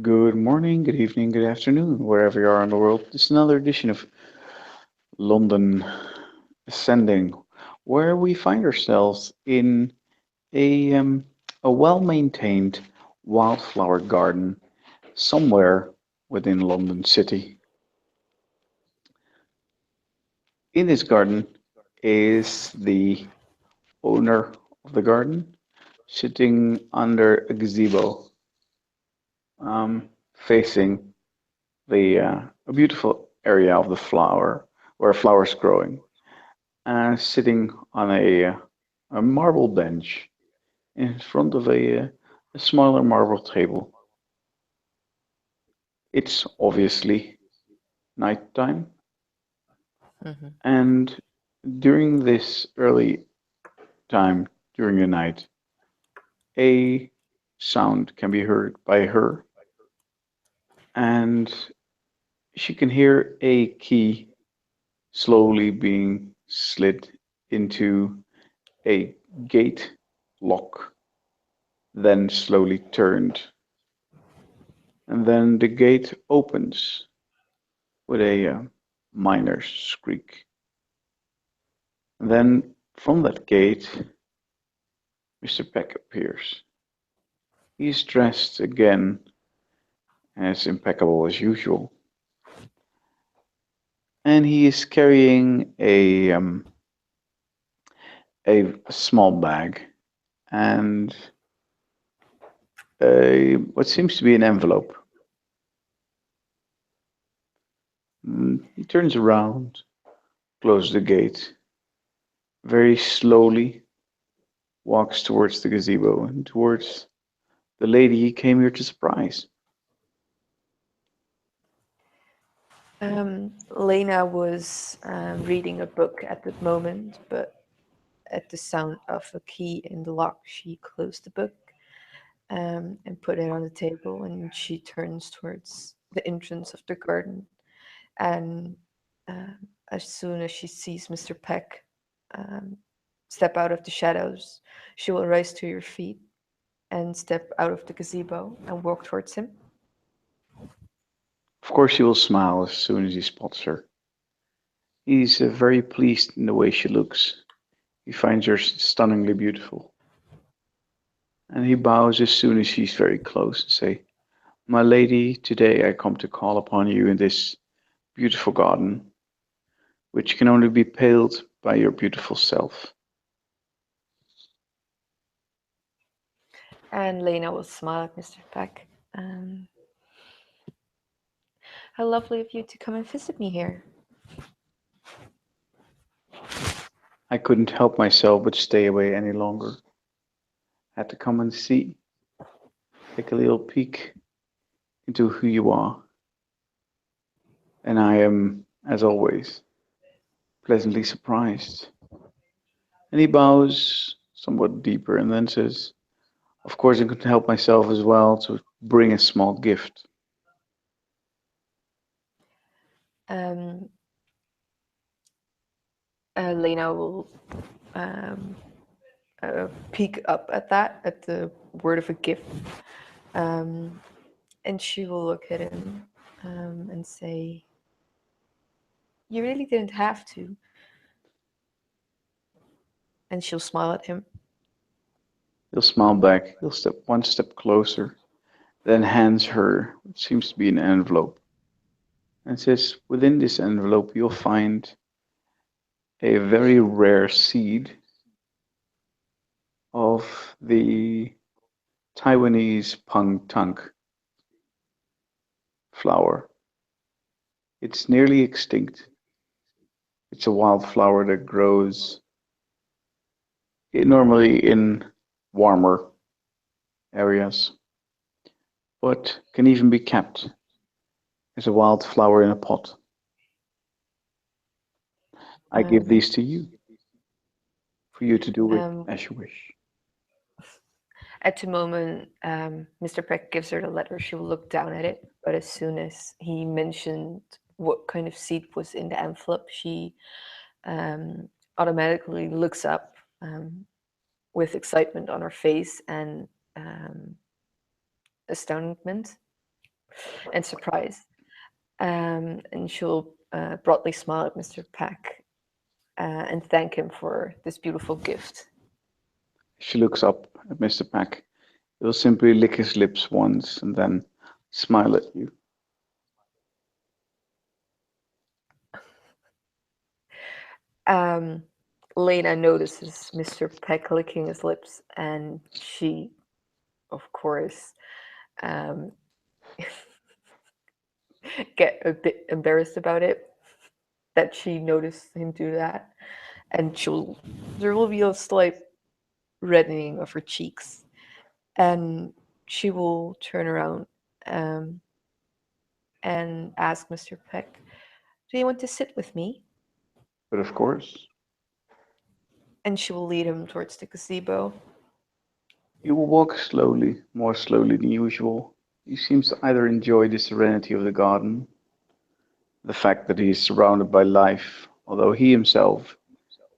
Good morning, good evening, good afternoon, wherever you are in the world. This is another edition of London Ascending, where we find ourselves in a um, a well-maintained wildflower garden somewhere within London City. In this garden is the owner of the garden sitting under a gazebo, facing a beautiful area of the flower where flowers growing, sitting on a marble bench in front of a smaller marble table. It's obviously nighttime, Mhm. and during this early time during the night, a sound can be heard by her, and she can hear a key slowly being slid into a gate lock, then slowly turned, and then the gate opens with a minor squeak. And then from that gate, Mr. Peck appears. He's dressed again as impeccable as usual, and he is carrying a small bag and what seems to be an envelope. He turns around, closes the gate, very slowly walks towards the gazebo and towards the lady he came here to surprise. Lena was reading a book at the moment, but at the sound of a key in the lock, she closed the book and put it on the table, and she turns towards the entrance of the garden. And uh, as soon as she sees Mr. Peck um, step out of the shadows, she will rise to her feet and step out of the gazebo and walk towards him. Of course, he will smile as soon as he spots her. He's very pleased in the way she looks. He finds her stunningly beautiful. And he bows as soon as she's very close and say, "My lady, today I come to call upon you in this beautiful garden, which can only be paled by your beautiful self." And Lena will smile at Mr. Peck. Um, how lovely of you to come and visit me here. I couldn't help myself but stay away any longer. Had to come and see, take a little peek into who you are. And I am, as always, pleasantly surprised. And he bows somewhat deeper and then says, "Of course, I couldn't help myself as well to bring a small gift." Um, Lena will um, peek up at the word of a gift, um, and she will look at him and say, "You really didn't have to." And she'll smile at him. He'll smile back. He'll step one step closer, then hands her what seems to be an envelope and says, "Within this envelope, you'll find a very rare seed of the Taiwanese pang tang flower. It's nearly extinct. It's a wildflower that grows normally in warmer areas, but can even be kept as a wildflower in a pot. I give Um, these to you for you to do with um, as you wish." at the moment, Mr. Peck gives her the letter. She will look down at it, but as soon as he mentioned what kind of seed was in the envelope, she um, automatically looks up with excitement on her face and um, astonishment. and surprise. And she'll broadly smile at Mr. Peck and thank him for this beautiful gift. She looks up at Mr. Pack. He'll simply lick his lips once and then smile at you. Lena notices Mr. Peck licking his lips, and she, of course, um, get a bit embarrassed about it that she noticed him do that, and there will be a slight reddening of her cheeks, and she will turn around um, and ask Mr. Peck, "Do you want to sit with me?" But of course, And she will lead him towards the gazebo. you will walk slowly, more slowly than usual. He seems to either enjoy the serenity of the garden, the fact that he is surrounded by life, although he himself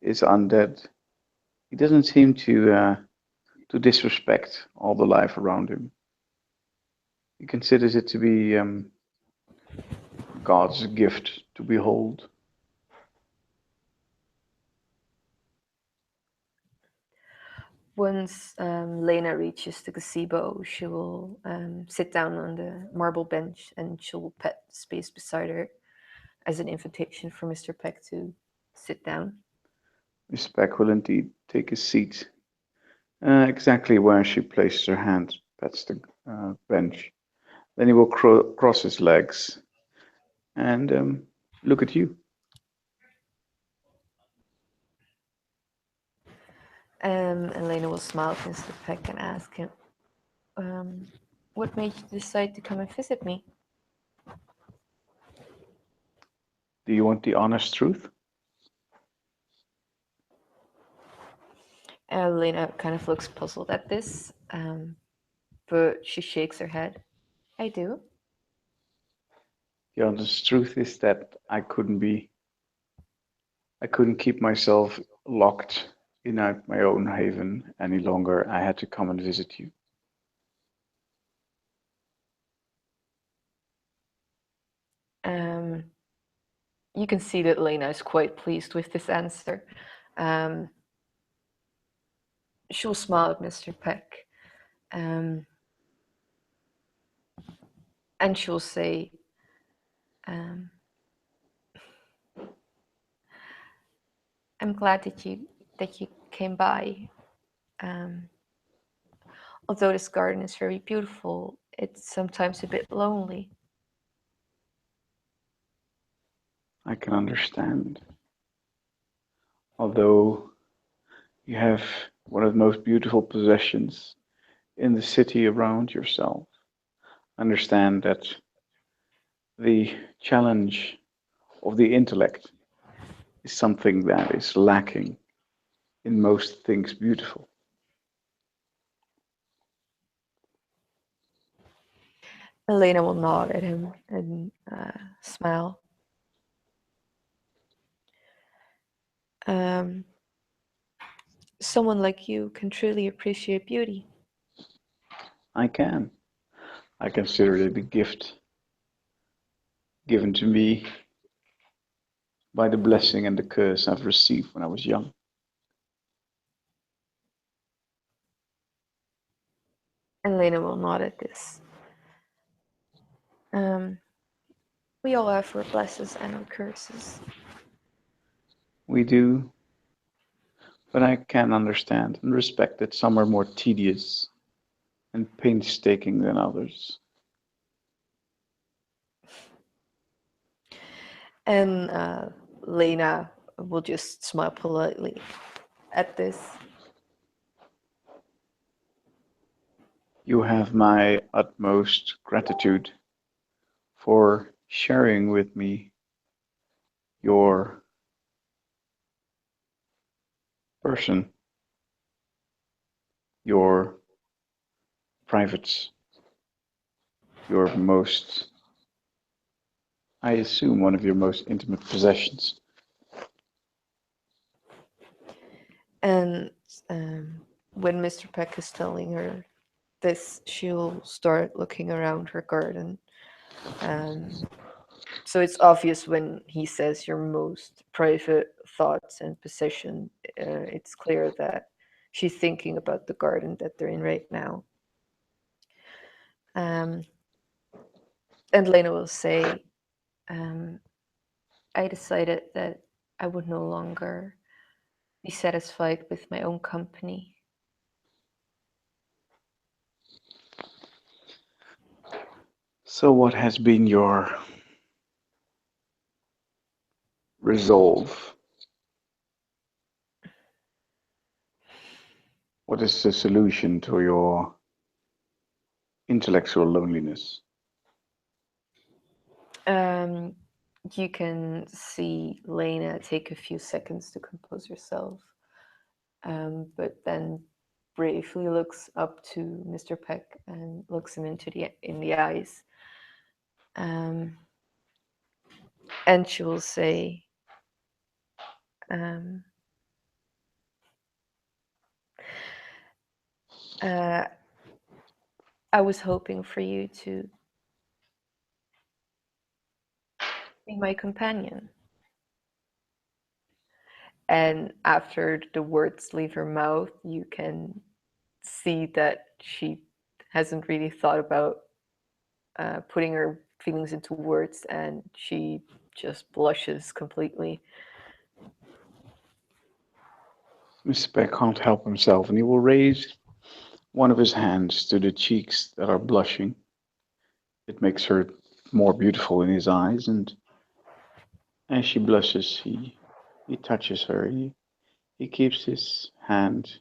is undead. He doesn't seem to disrespect all the life around him. He considers it to be God's gift to behold. Once Lena reaches the gazebo, she will sit down on the marble bench and she'll pet the space beside her as an invitation for Mr. Peck to sit down. Miss Peck will indeed take a seat exactly where she places her hand. That's the bench. Then he will cross his legs and look at you. And Lena will smile at Mr. Peck and ask him, um, "What made you decide to come and visit me?" Do you want the honest truth? Lena kind of looks puzzled at this, but she shakes her head. "I do." The honest truth is that I couldn't keep myself locked in my own haven any longer. I had to come and visit you. Um, you can see that Lena is quite pleased with this answer. Um, she'll smile at Mr. Peck, um, and she'll say, um, "I'm glad that you came by. Um, although this garden is very beautiful, it's sometimes a bit lonely." I can understand. Although you have one of the most beautiful possessions in the city around yourself, understand that the challenge of the intellect is something that is lacking in most things beautiful. Elena will nod at him and smile. Um, someone like you can truly appreciate beauty. I can. I consider it a gift given to me by the blessing and the curse I've received when I was young. And Lena will nod at this. Um, we all have our blessings and our curses. We do, but I can understand and respect that some are more tedious and painstaking than others. And Lena will just smile politely at this. You have my utmost gratitude for sharing with me your person, your privates, your most, I assume, one of your most intimate possessions. And when Mr. Peck is telling her this, she'll start looking around her garden So it's obvious when he says your most private thoughts and possession. It's clear that she's thinking about the garden that they're in right now. And Lena will say, I decided that I would no longer be satisfied with my own company. So, what has been your resolve? What is the solution to your intellectual loneliness? You can see Lena take a few seconds to compose herself, but then bravely looks up to Mr. Peck and looks him in the eyes. And she will say, I was hoping for you to be my companion. And after the words leave her mouth, you can see that she hasn't really thought about putting her feelings into words, and she just blushes completely. Mr. Peck can't help himself, and he will raise one of his hands to the cheeks that are blushing. It makes her more beautiful in his eyes, and as she blushes, he touches her. He keeps his hand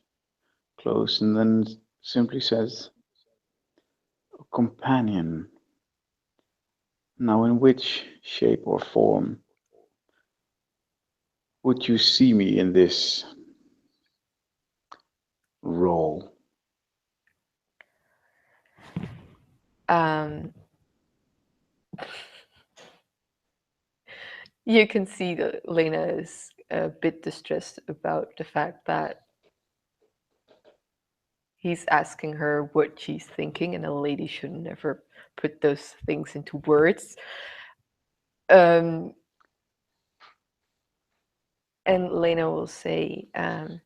close and then simply says, "A companion. Now, in which shape or form would you see me in this role?" You can see that Lena is a bit distressed about the fact that he's asking her what she's thinking, and a lady should never put those things into words. And Lena will say, I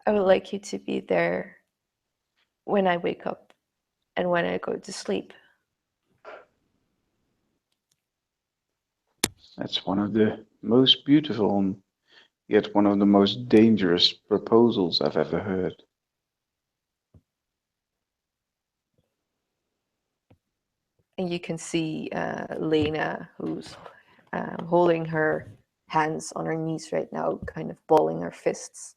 would like you to be there when I wake up and when I go to sleep. That's one of the most beautiful and yet one of the most dangerous proposals I've ever heard. And you can see Lena, who's holding her hands on her knees right now, kind of balling her fists.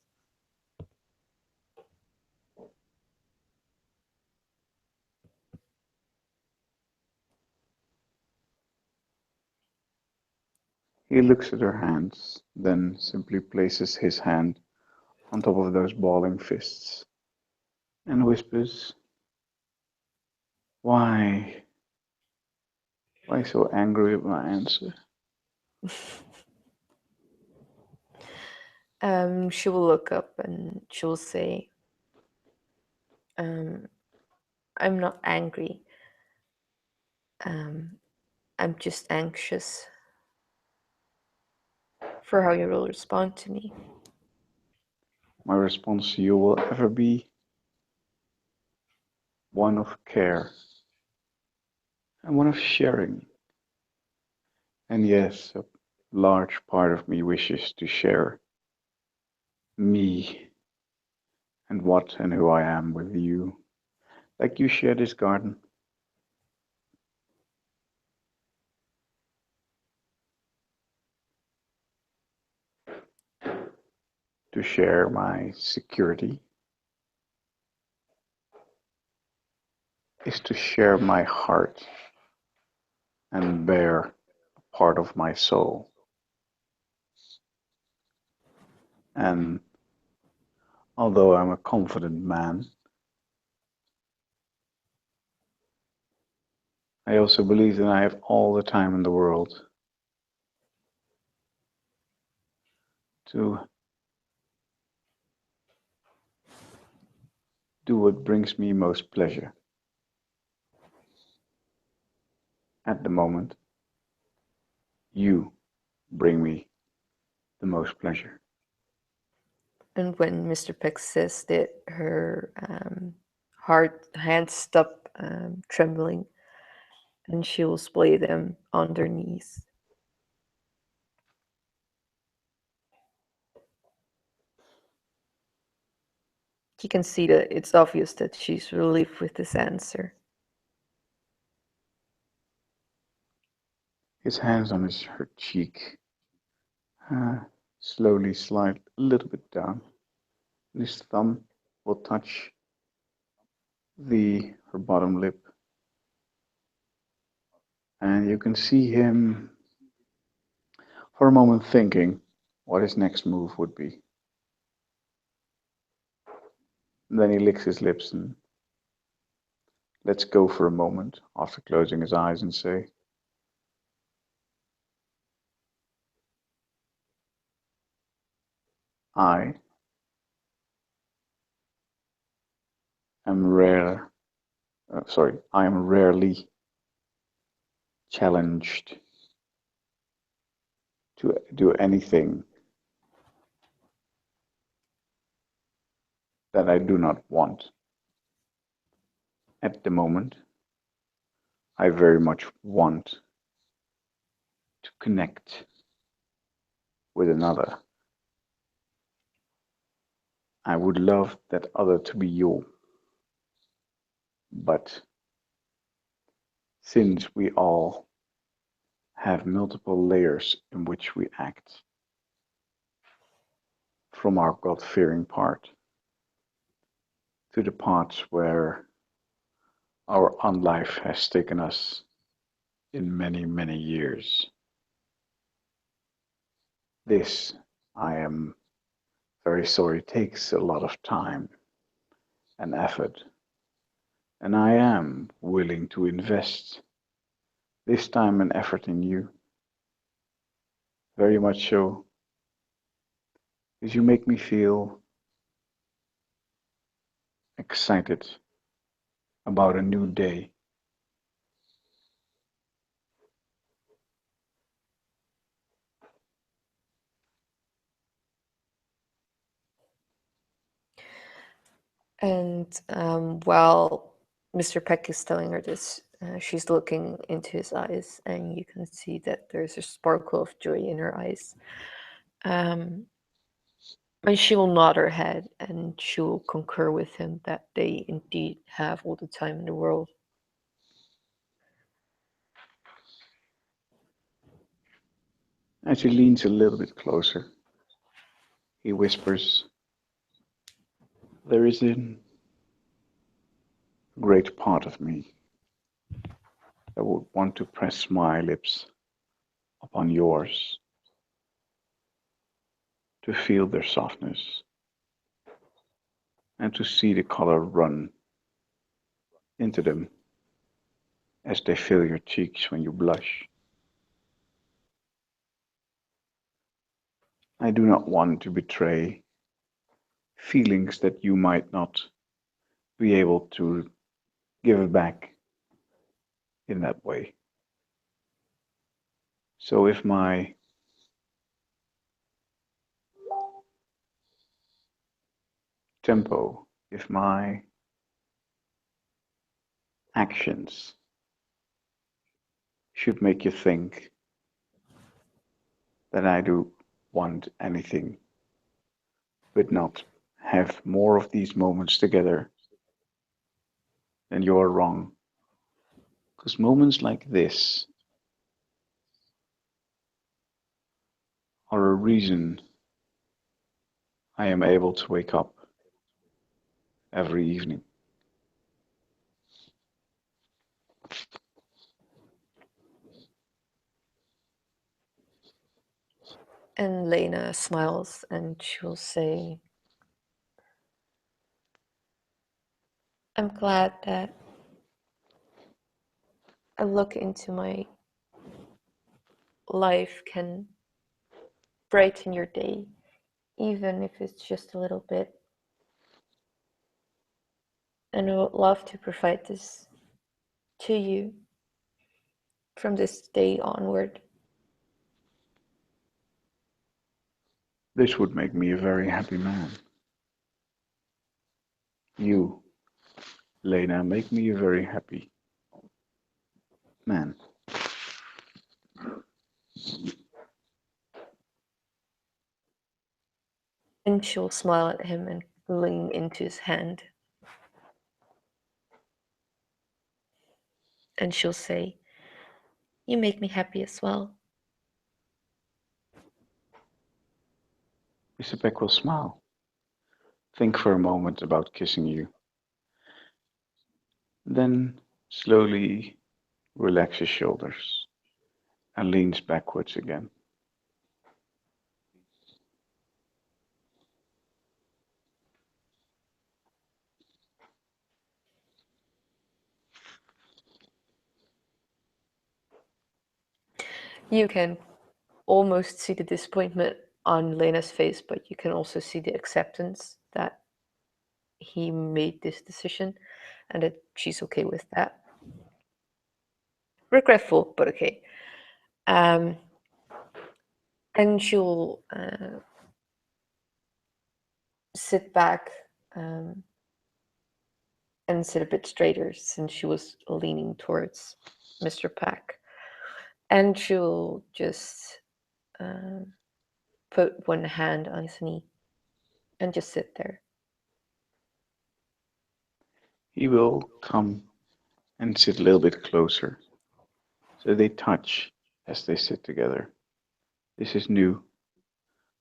He looks at her hands, then simply places his hand on top of those balling fists and whispers, Why so angry with my answer?" She will look up and she will say, I'm not angry. I'm just anxious for how you will respond to me. My response to you will ever be one of care and one of sharing. And yes, a large part of me wishes to share me and what and who I am with you, like you share this garden. To share my security is to share my heart and bear a part of my soul. And although I'm a confident man, I also believe that I have all the time in the world to do what brings me most pleasure. At the moment, you bring me the most pleasure. And when Mr. Peck says that, her hard hands stop trembling, and she will splay them on their knees. You can see that it's obvious that she's relieved with this answer. His hands on her cheek slowly slide a little bit down. And his thumb will touch her bottom lip. And you can see him for a moment thinking what his next move would be. And then he licks his lips and lets go for a moment after closing his eyes and say, I am I am rarely challenged to do anything that I do not want. At the moment, I very much want to connect with another. I would love that other to be you. But since we all have multiple layers in which we act, from our God-fearing part to the parts where our unlife has taken us in many, many years. This, I am very sorry, takes a lot of time and effort, and I am willing to invest this time and effort in you. Very much so, because you make me feel excited about a new day. And while Mr. Peck is telling her this, she's looking into his eyes, and you can see that there's a sparkle of joy in her eyes. And she will nod her head, and she will concur with him that they indeed have all the time in the world. As he leans a little bit closer, he whispers, there is a great part of me that would want to press my lips upon yours to feel their softness and to see the color run into them as they fill your cheeks when you blush. I do not want to betray feelings that you might not be able to give back in that way. So if my tempo, if my actions should make you think that I do want anything but not have more of these moments together, then you are wrong. Because moments like this are a reason I am able to wake up every evening. And Lena smiles, and she'll say, I'm glad that a look into my life can brighten your day, even if it's just a little bit. And I would love to provide this to you from this day onward. This would make me a very happy man. You, Lena, make me a very happy man. And she'll smile at him and lean into his hand. And she'll say, "You make me happy as well." Mr. Peck will smile. Think for a moment about kissing you. Then slowly relax his shoulders and leans backwards again. You can almost see the disappointment on Lena's face, but you can also see the acceptance that he made this decision and that she's okay with that. Regretful, but okay. And she'll sit back and sit a bit straighter since she was leaning towards Mr. Pack. And she'll just put one hand on his knee and just sit there. He will come and sit a little bit closer, so they touch as they sit together. This is new,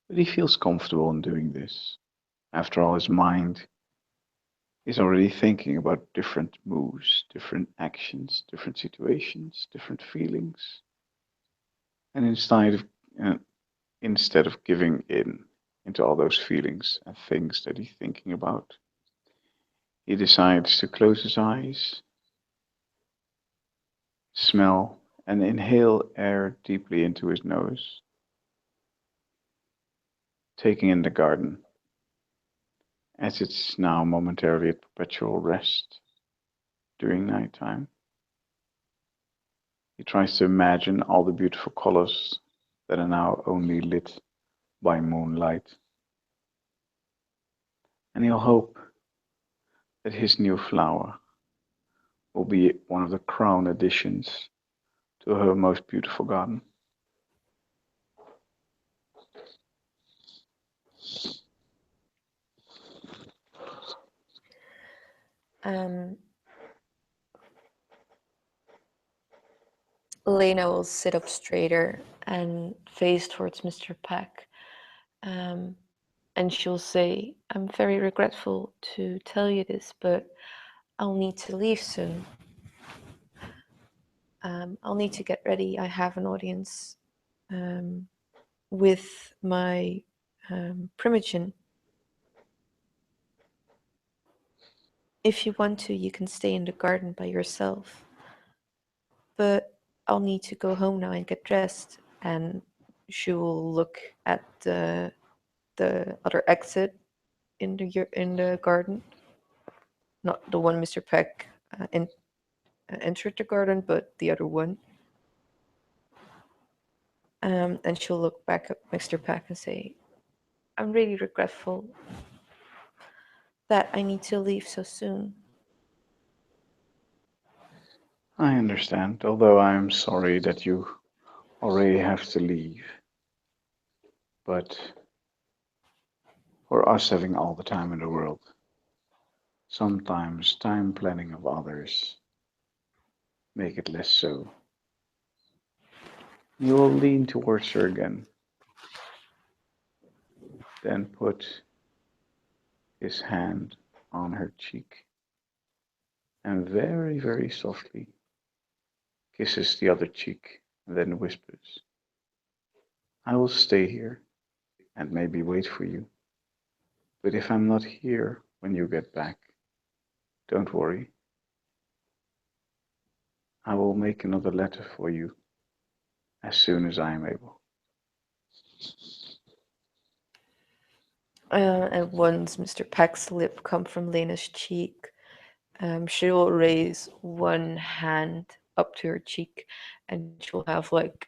but he feels comfortable in doing this. After all, his mind is already thinking about different moves, different actions, different situations, different feelings. And instead of giving in into all those feelings and things that he's thinking about, he decides to close his eyes, smell, and inhale air deeply into his nose, taking in the garden, as it's now momentarily at perpetual rest during nighttime. He tries to imagine all the beautiful colors that are now only lit by moonlight. And he'll hope that his new flower will be one of the crown additions to her most beautiful garden. Lena will sit up straighter and face towards Mr. Pack. And she'll say, "I'm very regretful to tell you this, but I'll need to leave soon. I'll need to get ready. I have an audience with my primogen. If you want to, you can stay in the garden by yourself. But I'll need to go home now and get dressed." And she will look at the other exit in the garden, not the one Mr. Peck entered the garden, but the other one. And she'll look back at Mr. Peck and say, "I'm really regretful that I need to leave so soon." I understand, although I am sorry that you already have to leave. But for us having all the time in the world, sometimes time planning of others make it less so. He will lean towards her again, then put his hand on her cheek and very, very softly kisses the other cheek and then whispers, "I will stay here and maybe wait for you. But if I'm not here when you get back, don't worry. I will make another letter for you as soon as I am able." And once Mr. Peck's lip come from Lena's cheek, She will raise one hand up to her cheek, and she'll have like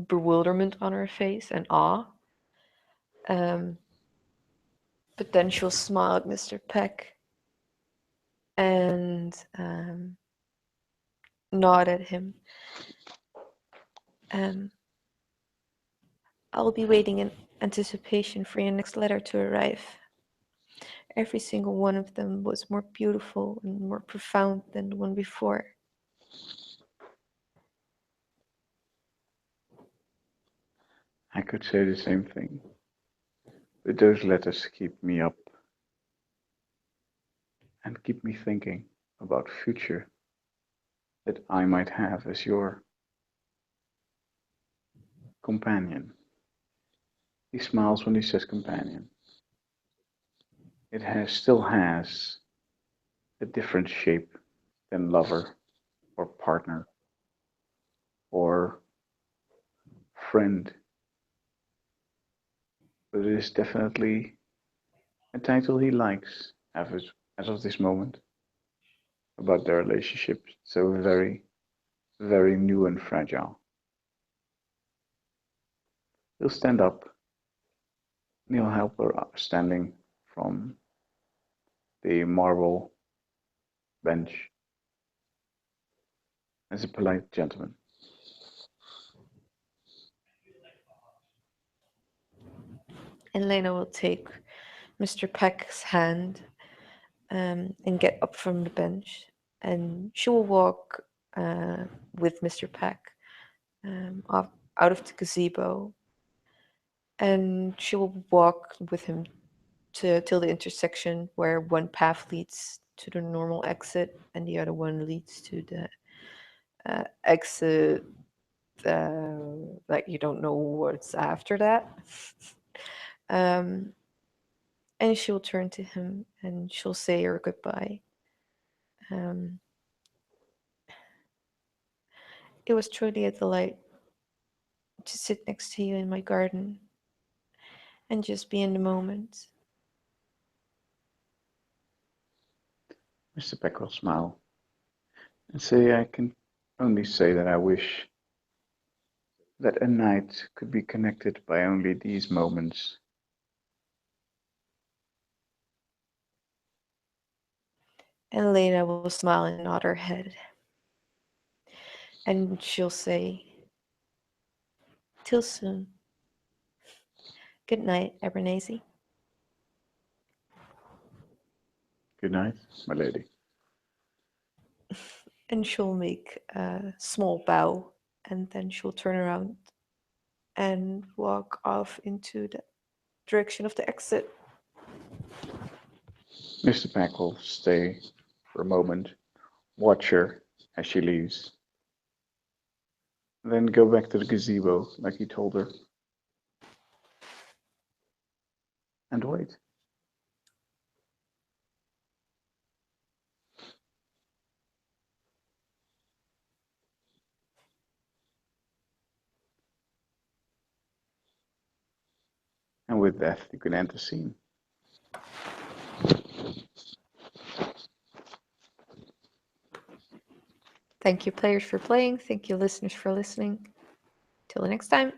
bewilderment on her face and awe. But then she'll smile at Mr. Peck and nod at him. I'll be waiting in anticipation for your next letter to arrive. Every single one of them was more beautiful and more profound than the one before. I could say the same thing, but those letters keep me up and keep me thinking about future that I might have as your companion. He smiles when he says companion. It still has a different shape than lover or partner or friend, but it is definitely a title he likes as of this moment about their relationship. So very, very new and fragile. He'll stand up and he'll help her up standing from the marble bench as a polite gentleman. And Lena will take Mr. Peck's hand and get up from the bench, and she will walk with Mr. Peck out of the gazebo, and she will walk with him till the intersection where one path leads to the normal exit and the other one leads to the exit like you don't know what's after that. And she'll turn to him and she'll say her goodbye. It was truly a delight to sit next to you in my garden and just be in the moment. Mr. Peck will smile and say, I can only say that I wish that a night could be connected by only these moments. And Lena will smile and nod her head. And she'll say, till soon. Good night, Abernathy. Good night, my lady. And she'll make a small bow, and then she'll turn around and walk off into the direction of the exit. Mr. Peck will stay for a moment, watch her as she leaves, then go back to the gazebo like he told her, and wait. And with that, you can end the scene. Thank you, players, for playing. Thank you, listeners, for listening. Till the next time.